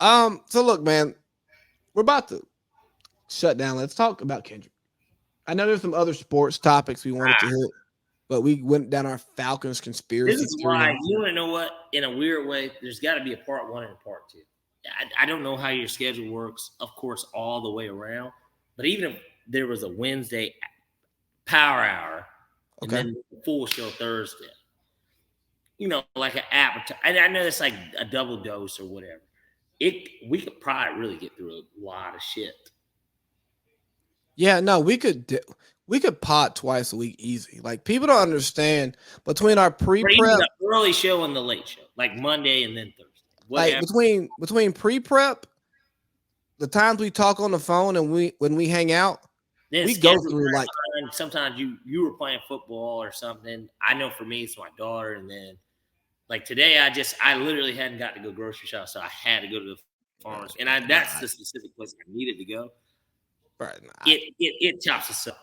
So look, man, we're about to shut down. Let's talk about Kendrick. I know there's some other sports topics we wanted to Ah, hit, but we went down our Falcons this conspiracy is theory. why you want to know what? In a weird way, there's got to be a part one and a part two. I don't know how your schedule works, of course, all the way around. But even if there was a Wednesday power hour and Okay. then the full show Thursday, like an appetizer. And I know it's like a double dose or whatever. We could probably really get through a lot of shit. Yeah, no, we could pot twice a week easy. Like people don't understand between our Or even pre-prep, the early show and the late show, like Monday and then Thursday, like whatever. between pre-prep, the times we talk on the phone and we when we hang out, Then we go schedule through like time. Sometimes you were playing football or something. I know for me it's my daughter, and then like today I literally hadn't got to go grocery shop, so I had to go to the farmers, and that's the nah, specific place I needed to go. right, It chops us up.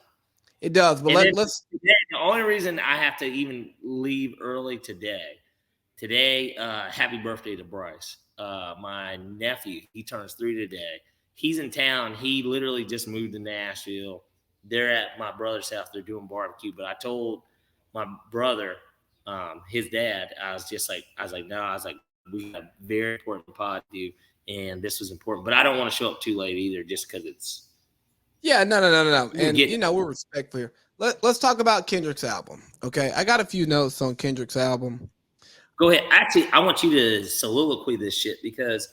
it does. But And then let's today, the only reason I have to even leave early today, happy birthday to Bryce. My nephew, he turns 3 today. He's in town. He literally just moved to Nashville. They're at my brother's house. They're doing barbecue. But I told my brother, his dad, no, we got a very important pod to do, and this was important. But I don't want to show up too late either, just because it's yeah, no. we'll And get. we're respectful here. Let's talk about Kendrick's album. Okay. I got a few notes on Kendrick's album. Go ahead. Actually, I want you to soliloquy this shit because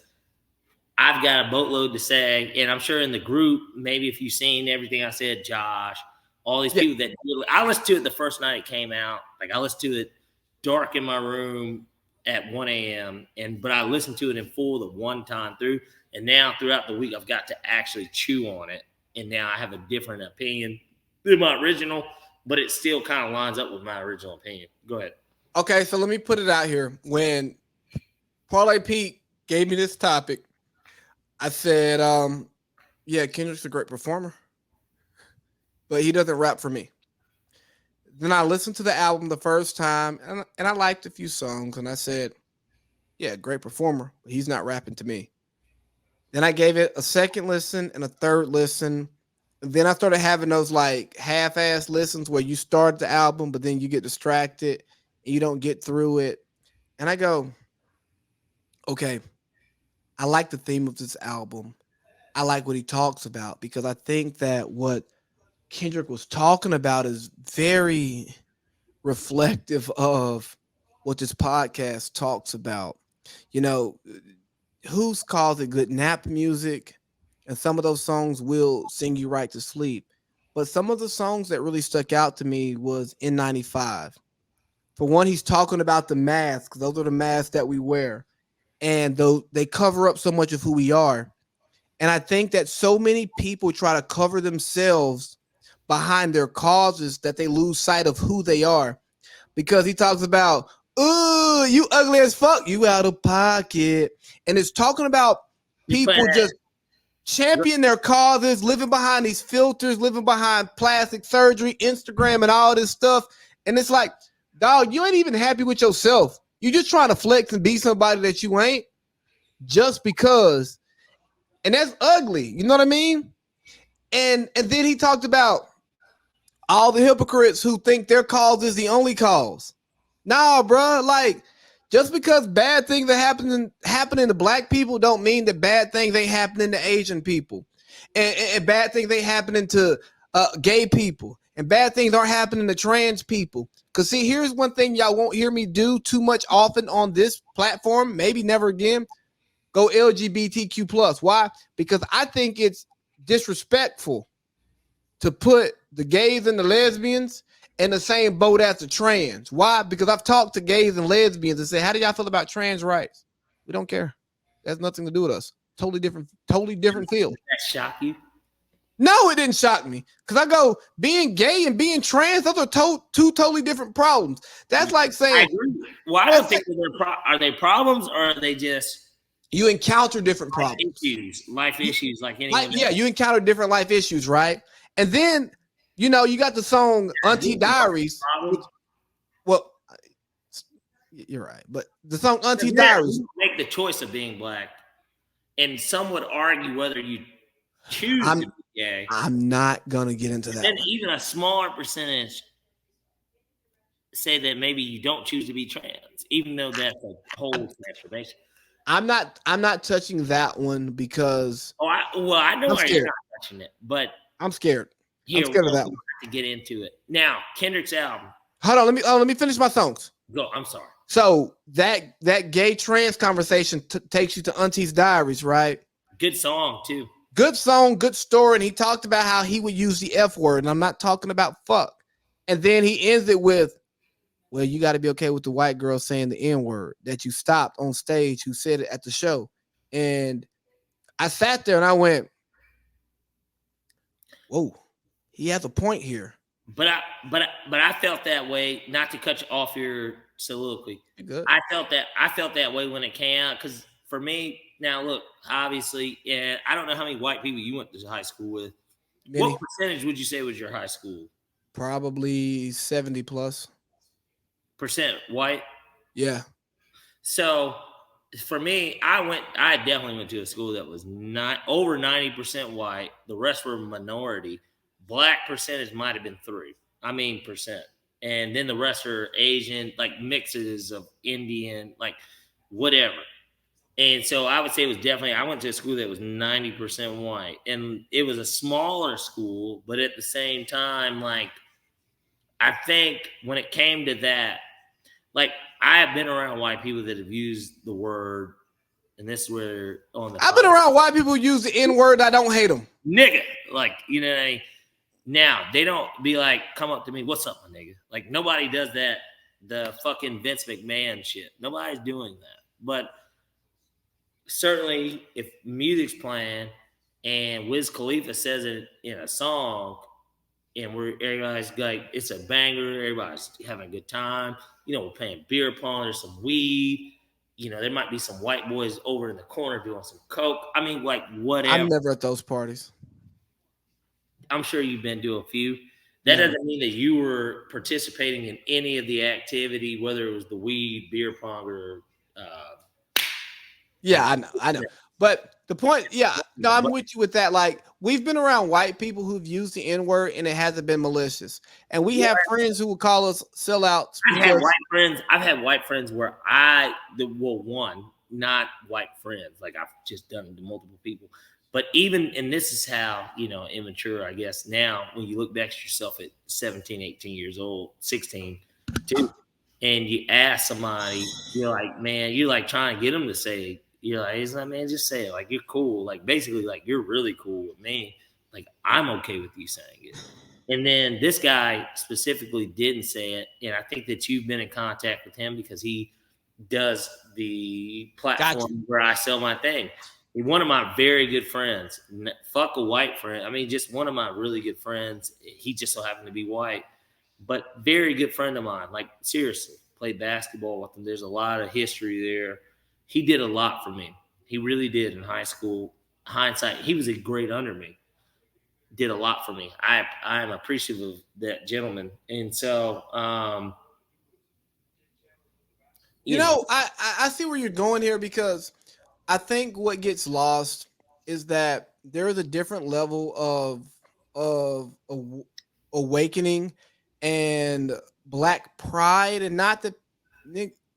I've got a boatload to say, and I'm sure in the group, maybe if you've seen everything I said, Josh, all these Yeah. people that I listened to it the first night it came out. Like I listened to it dark in my room at 1 a.m. But I listened to it in full the one time through, and now throughout the week I've got to actually chew on it, and now I have a different opinion than my original, but it still kind of lines up with my original opinion. Go ahead. Okay, so let me put it out here. When Parlay Pete gave me this topic, I said, yeah, Kendrick's a great performer, but he doesn't rap for me. Then I listened to the album the first time and I liked a few songs and I said, yeah, great performer, but he's not rapping to me. Then I gave it a second listen and a third listen. And then I started having those like half-ass listens where you start the album, but then you get distracted and you don't get through it. And I go, okay, I like the theme of this album. I like what he talks about because I think that what Kendrick was talking about is very reflective of what this podcast talks about. You know, who's calls it good nap music, and some of those songs will sing you right to sleep. But some of the songs that really stuck out to me was in 95. For one, he's talking about the masks. Those are the masks that we wear. And though they cover up so much of who we are. And I think that so many people try to cover themselves behind their causes that they lose sight of who they are. Because he talks about, ooh, you ugly as fuck, you out of pocket. And it's talking about You playing people just that? champion their causes, living behind these filters, living behind plastic surgery, Instagram, and all this stuff. And it's like, dog, you ain't even happy with yourself. You're just trying to flex and be somebody that you ain't just because. And that's ugly. You know what I mean? And then he talked about all the hypocrites who think their cause is the only cause. Nah, bro. Like, just because bad things are happening to black people don't mean that bad things ain't happening to Asian people. And bad things ain't happening to gay people. And bad things aren't happening to trans people. Because, see, here's one thing y'all won't hear me do too much often on this platform. Maybe never again. Go LGBTQ plus. Why? Because I think it's disrespectful to put the gays and the lesbians in the same boat as the trans. Why? Because I've talked to gays and lesbians and said, how do y'all feel about trans rights? We don't care. That has nothing to do with us. Totally different field. That shock you? No, it didn't shock me. Because I go, being gay and being trans, those are two totally different problems. That's like I saying, agree. Well, I don't think are they problems or are they just you encounter different problems. life issues like anyone else? Yeah, you encounter different life issues, right? And then, you got the song Auntie Diaries. Which, well, you're right. But the song Auntie Diaries. Make the choice of being black and some would argue whether you choose to be gay. I'm not gonna get into that. And even a smaller percentage say that maybe you don't choose to be trans, even though that's a whole transformation. I'm not touching that one because I know I'm why scared. you're not touching it, but I'm scared. here I'm scared of that we'll one. have to get into it. Now, Kendrick's album. Hold on, let me finish my songs. Go. I'm sorry. So that gay trans conversation takes you to Auntie's Diaries, right? Good song too. Good song, good story. And he talked about how he would use the F word, and I'm not talking about fuck. And then he ends it with, well, you got to be okay with the white girl saying the N word that you stopped on stage, who said it at the show. And I sat there and I went, whoa, he has a point here. But I felt that way. Not to cut you off your soliloquy. Good. I felt that way when it came out because for me, now look, obviously, and I don't know how many white people you went to high school with. Many. What percentage would you say was your high school? Probably 70 plus percent white. Yeah. So for me, I definitely went to a school that was not over 90% white. The rest were minority. Black percentage might have been 3%. And then the rest are Asian, like mixes of Indian, like whatever. And so I would say it was definitely, I went to a school that was 90% white. And it was a smaller school, but at the same time, like, I think when it came to that, like, I have been around white people that have used the word, and this is where on the I've been around white people who use the N word. I don't hate them. Nigga. Like, you know what I mean? Now, they don't be like, come up to me, what's up, my nigga? Like, nobody does that, the fucking Vince McMahon shit. Nobody's doing that. But certainly, if music's playing and Wiz Khalifa says it in a song, and everybody's like, it's a banger, everybody's having a good time. You know, we're playing beer pong, there's some weed. You know, there might be some white boys over in the corner doing some coke. I mean, like, whatever. I'm never at those parties. I'm sure you've been to a few. That doesn't mean that you were participating in any of the activity, whether it was the weed, beer pong, or yeah, I know. But the point, I'm with you with that. Like, we've been around white people who've used the N word and it hasn't been malicious. And we have friends who would call us sellouts. I've had white friends where one, not white friends. Like, I've just done it to multiple people. But even, and this is how, you know, immature, I guess, now, when you look back at yourself at 17, 18 years old, 16, too, and you ask somebody, you're like, man, you're like trying to get them to say, you're like, he's like, man, just say it. Like, you're cool. Like, basically, like, you're really cool with me. Like, I'm okay with you saying it. And then this guy specifically didn't say it. And I think that you've been in contact with him because he does the platform where I sell my thing. One of my very good friends, fuck a white friend. I mean, just one of my really good friends. He just so happened to be white, but very good friend of mine. Like, seriously, played basketball with him. There's a lot of history there. He did a lot for me. He really did in high school. Hindsight, he was a grade under me. Did a lot for me. I am appreciative of that gentleman. And so, you know, I see where you're going here because I think what gets lost is that there is a different level of awakening and black pride, and not that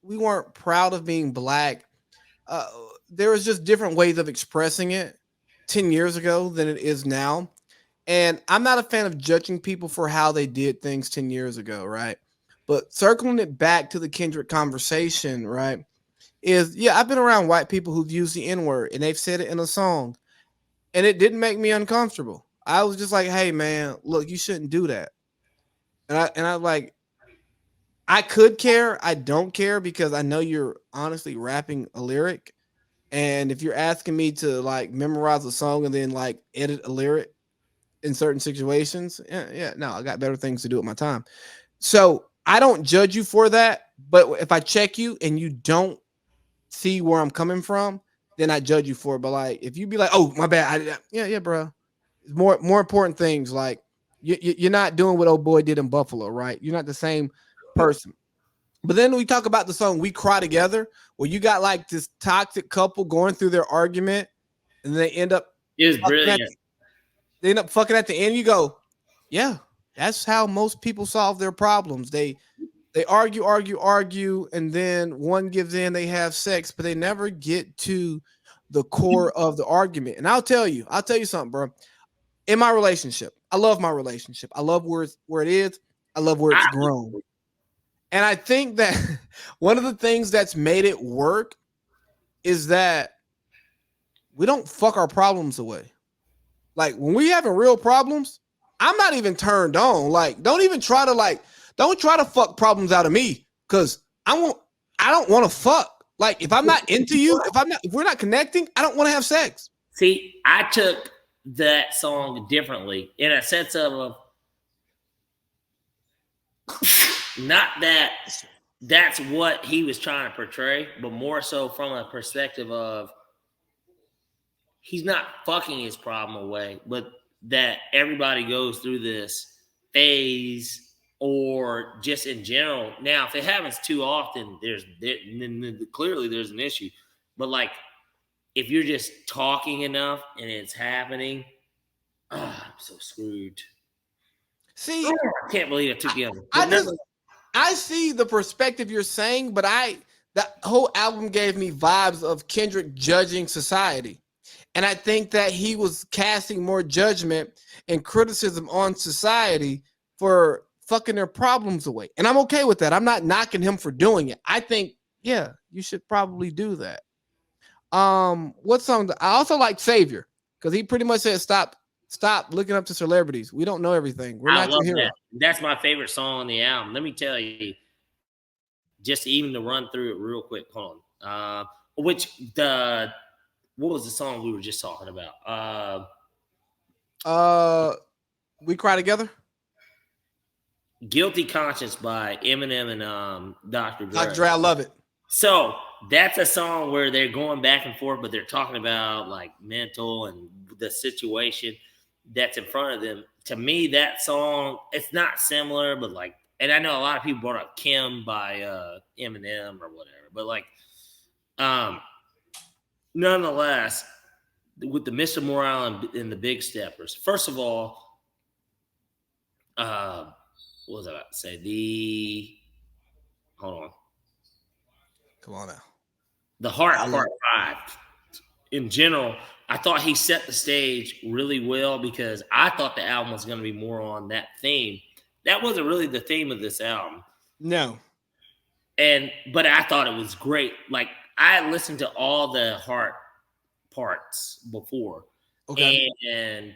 we weren't proud of being black. There was just different ways of expressing it 10 years ago than it is now. And I'm not a fan of judging people for how they did things 10 years ago, right? But circling it back to the Kendrick conversation, right? I've been around white people who've used the N-word and they've said it in a song and it didn't make me uncomfortable. I was just like, hey man, look, you shouldn't do that. And I like, I could care. I don't care because I know you're honestly rapping a lyric. And if you're asking me to like memorize a song and then like edit a lyric in certain situations, no, I got better things to do with my time. So I don't judge you for that. But if I check you and you don't see where I'm coming from, then I judge you for it. But like, if you be like, oh, my bad. Bro. More important things. Like you're not doing what old boy did in Buffalo, right? You're not the same person. But then we talk about the song We Cry Together, where you got like this toxic couple going through their argument and they end up It was fucking at brilliant. they end up fucking at the end. You go, yeah, that's how most people solve their problems. They argue, and then one gives in, they have sex, but they never get to the core of the argument. And I'll tell you something, bro. In my relationship, I love my relationship. I love where it is. I love where it's I, grown. And I think that one of the things that's made it work is that we don't fuck our problems away. Like when we having real problems, I'm not even turned on. Like, don't try to fuck problems out of me. Cause I don't want to fuck. Like if I'm not into you, if we're not connecting, I don't want to have sex. See, I took that song differently in a sense of not that that's what he was trying to portray, but more so from a perspective of he's not fucking his problem away, but that everybody goes through this phase or just in general. Now, if it happens too often, clearly there's an issue. But like if you're just talking enough and it's happening, I'm so screwed. See, I can't believe it took you. I see the perspective you're saying, but that whole album gave me vibes of Kendrick judging society. And I think that he was casting more judgment and criticism on society for fucking their problems away. And I'm okay with that. I'm not knocking him for doing it. I think, yeah, you should probably do that. What song? I also like Savior because he pretty much said stop looking up to celebrities. We don't know everything. We're not your hero. That. That's my favorite song on the album. Let me tell you, just even to run through it real quick. Hold on. What was the song we were just talking about? We Cry Together. Guilty Conscience by Eminem and Dr. Dre. Dr. Dre, I love it. So that's a song where they're going back and forth, but they're talking about like mental and the situation that's in front of them. To me, that song, it's not similar, but like, and I know a lot of people brought up Kim by Eminem or whatever, but like, nonetheless, with the Mr. Morale and the Big Steppers, first of all, what was I about to say? Hold on. Come on now. The Heart Part 5. In general, I thought he set the stage really well because I thought the album was going to be more on that theme. That wasn't really the theme of this album. No. But I thought it was great. Like I had listened to all the Heart parts before. Okay. And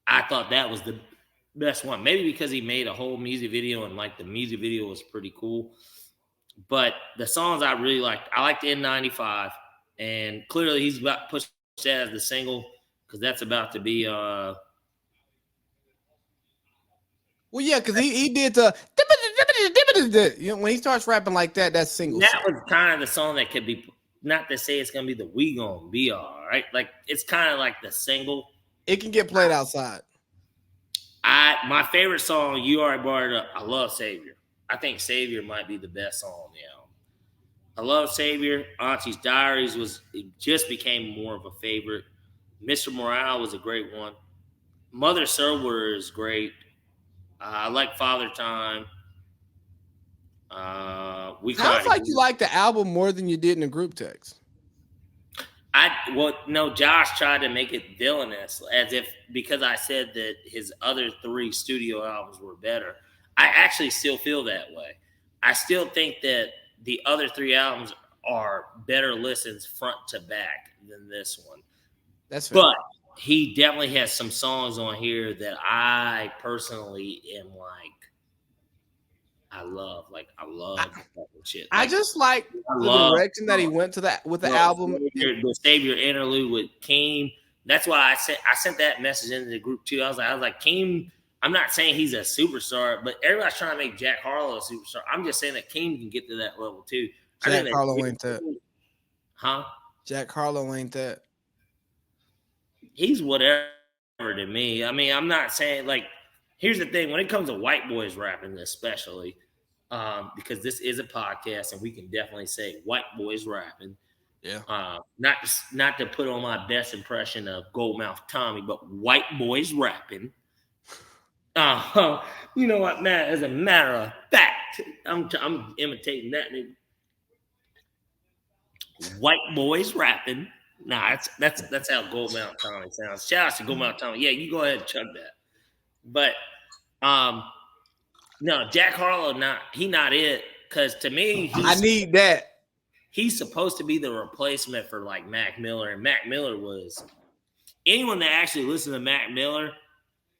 I thought that was the best one. Maybe because he made a whole music video and like the music video was pretty cool. But the songs I really liked, I liked N95, and clearly he's about to push that as the single because that's about to be. Well, yeah, because he did the when he starts rapping like that, that's single. That was kind of the song that could be, not to say it's gonna be the We Gonna Be All Right, like it's kind of like the single. It can get played outside. My favorite song, you already brought it up. I love Savior. I think Savior might be the best song on the album. I love Savior. Auntie's Diaries just became more of a favorite. Mr. Morale was a great one. Mother Server is great. I like Father Time. Sounds like you like the album more than you did in the group text. Josh tried to make it villainous as if because I said that his other 3 studio albums were better. I actually still feel that way. I still think that the other 3 albums are better listens front to back than this one. That's fair. But he definitely has some songs on here that I personally am like, I love shit. I just like the direction that he went to that with the album. The Savior interlude with Keem. That's why I sent that message into the group too. I was like, Keem. I'm not saying he's a superstar, but everybody's trying to make Jack Harlow a superstar. I'm just saying that Keem can get to that level too. Jack Harlow ain't that. Huh? Jack Harlow ain't that. He's whatever to me. I mean, I'm not saying like. Here's the thing: when it comes to white boys rapping, especially, because this is a podcast and we can definitely say white boys rapping. Yeah. Not to put on my best impression of Goldmouth Tommy, but white boys rapping. You know what, man? As a matter of fact, I'm imitating that nigga. White boys rapping. Nah, that's how Goldmouth Tommy sounds. Shout out to Goldmouth Tommy. Yeah, you go ahead and chug that. But no, Jack Harlow not it, because to me I need that. he's supposed to be the replacement for like Mac Miller, and Mac Miller was anyone that actually listened to Mac Miller.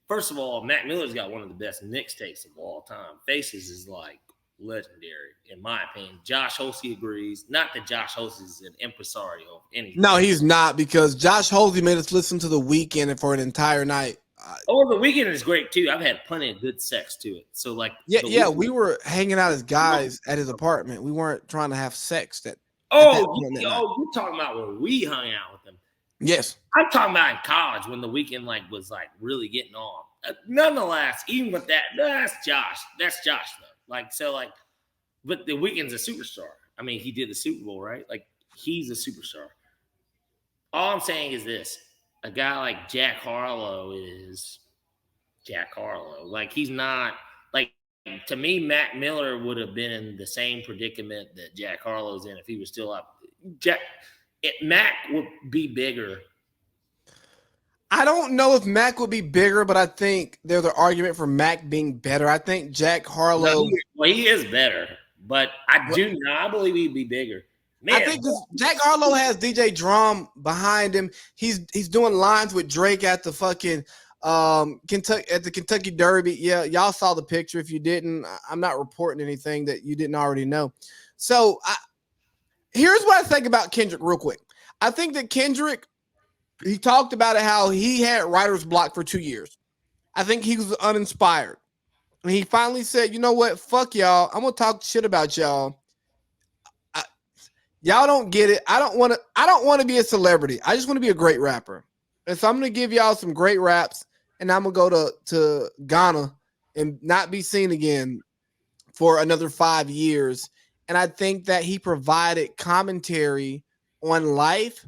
First of all, Mac Miller's got one of the best mixtapes of all time. Faces is like legendary, in my opinion. Josh Hosey agrees. Not that Josh Hosey is an impresario of anything. No, he's not, because Josh Hosey made us listen to The Weeknd for an entire night. The Weeknd is great too. I've had plenty of good sex to it. So like, we were hanging out as guys at his apartment. We weren't trying to have sex. You're talking about when we hung out with him. Yes, I'm talking about in college when The Weeknd was really getting on. Nonetheless, even with that, that's Josh. That's Josh though. But The Weeknd's a superstar. I mean, he did the Super Bowl, right? Like, he's a superstar. All I'm saying is this. A guy like Jack Harlow is Jack Harlow. Like, he's not like, to me, Mac Miller would have been in the same predicament that Jack Harlow's in if he was still up. Mac would be bigger. I don't know if Mac would be bigger, but I think there's an argument for Mac being better. I think Jack Harlow. He is better, but I believe he'd be bigger. Man, I think Jack Harlow has DJ Drum behind him. He's doing lines with Drake at the fucking Kentucky Derby. Yeah, y'all saw the picture. If you didn't, I'm not reporting anything that you didn't already know. So here's what I think about Kendrick real quick. I think that Kendrick, he talked about it, how he had writer's block for 2 years. I think he was uninspired. And he finally said, you know what? Fuck y'all. I'm going to talk shit about y'all. Y'all don't get it. I don't want to be a celebrity. I just want to be a great rapper. And so I'm going to give y'all some great raps, and I'm going to go to Ghana and not be seen again for another 5 years. And I think that he provided commentary on life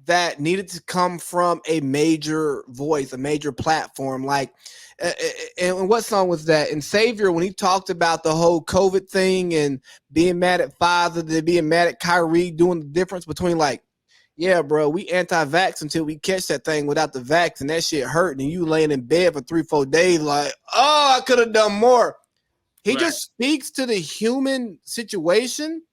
that needed to come from a major voice, a major platform. Like, and what song was that? And Savior, when he talked about the whole COVID thing and being mad at Pfizer, then being mad at Kyrie, doing the difference between like, yeah, bro, we anti-vax until we catch that thing without the vax, and that shit hurt, and you laying in bed for 3-4 days like, oh, I could have done more. He just speaks to the human situation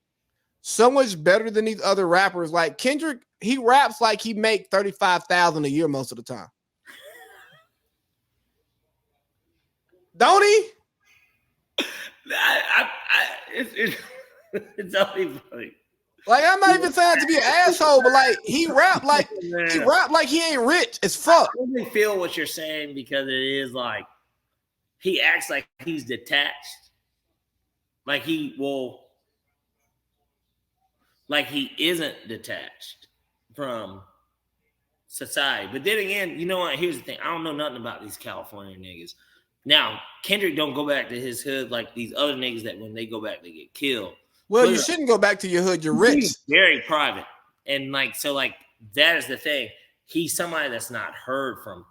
so much better than these other rappers. Like Kendrick, he raps like he make $35,000 a year most of the time. Don't he? It's only funny. Like, I'm not even saying to be an asshole, but like he rap like he ain't rich as fuck. I really feel what you're saying, because it is like he acts like he's detached. Like he isn't detached from society. But then again, you know what? Here's the thing. I don't know nothing about these California niggas. Now, Kendrick don't go back to his hood like these other niggas that when they go back, they get killed. Well, you shouldn't go back to your hood. You're rich. He's very private. And that is the thing. He's somebody that's not heard from